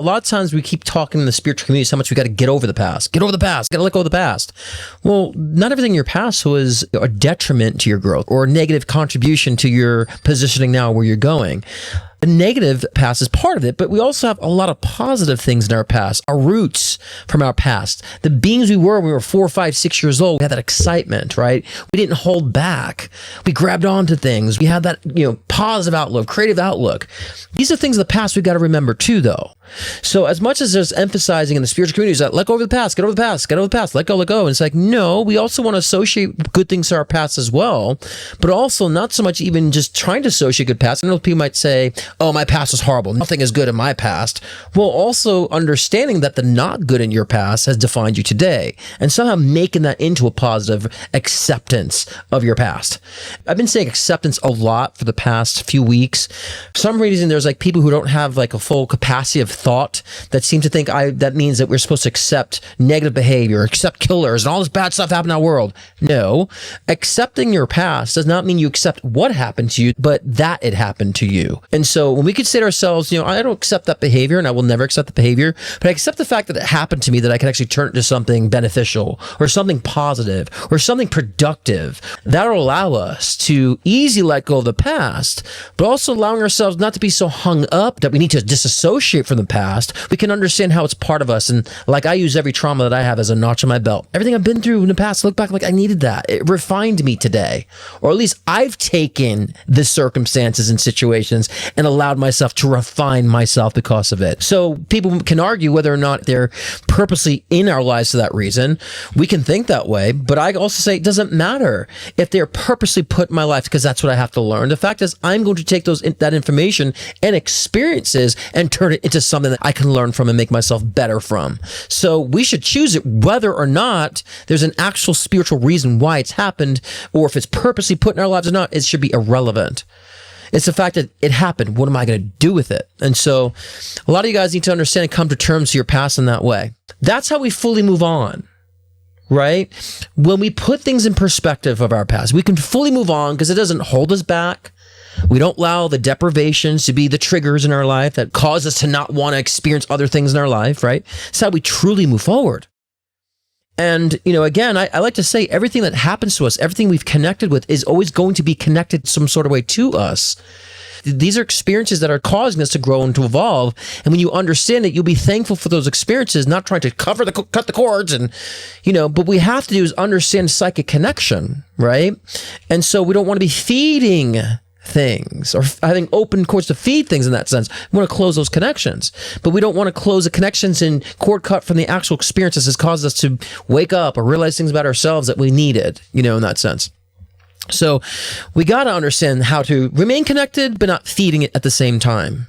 A lot of times we keep talking in the spiritual community how much we got to get over the past, got to let go of the past. Well, not everything in your past was a detriment to your growth or a negative contribution to your positioning now where you're going. The negative past is part of it, but we also have a lot of positive things in our past, our roots from our past, the beings we were when we were 4, 5, 6 years old. We had that excitement, right? We didn't hold back. We grabbed onto things. We had that, positive outlook, creative outlook. These are things of the past we've got to remember too, though. So as much as there's emphasizing in the spiritual communities that let go of the past, get over the past, get over the past, let go. And it's like, no, we also want to associate good things to our past as well, but also not so much even just trying to associate good past. I know people might say, oh, my past was horrible. Nothing is good in my past. Well, also understanding that the not good in your past has defined you today and somehow making that into a positive acceptance of your past. I've been saying acceptance a lot for the past few weeks. For some reason, there's like people who don't have like a full capacity of thought that seem to think that means that we're supposed to accept negative behavior, accept killers and all this bad stuff happening in our world. No, accepting your past does not mean you accept what happened to you, but that it happened to you. And so when we could say to ourselves, I don't accept that behavior and I will never accept the behavior, but I accept the fact that it happened to me, that I can actually turn it into something beneficial or something positive or something productive. That'll allow us to easily let go of the past, but also allowing ourselves not to be so hung up that we need to disassociate from the past. We can understand how it's part of us. And like I use every trauma that I have as a notch on my belt. Everything I've been through in the past, look back like I needed that. It refined me today. Or at least I've taken the circumstances and situations and allowed myself to refine myself because of it. So people can argue whether or not they're purposely in our lives for that reason. We can think that way, but I also say it doesn't matter if they're purposely put in my life because that's what I have to learn. The fact is I'm going to take that information and experiences and turn it into something that I can learn from and make myself better from. So we should choose it whether or not there's an actual spiritual reason why it's happened, or if it's purposely put in our lives or not. It should be irrelevant. It's the fact that it happened. What am I going to do with it? And so a lot of you guys need to understand and come to terms with your past in that way. That's how we fully move on, right? When we put things in perspective of our past, we can fully move on because it doesn't hold us back. We don't allow the deprivations to be the triggers in our life that cause us to not want to experience other things in our life, right? It's how we truly move forward. And, again, I like to say everything that happens to us, everything we've connected with is always going to be connected some sort of way to us. These are experiences that are causing us to grow and to evolve. And when you understand it, you'll be thankful for those experiences, not trying to cut the cords and, but we have to do is understand psychic connection, right? And so we don't want to be feeding things or having open cords to feed things in that sense. We want to close those connections, but we don't want to close the connections and cord cut from the actual experiences that caused us to wake up or realize things about ourselves that we needed, in that sense. So we got to understand how to remain connected, but not feeding it at the same time.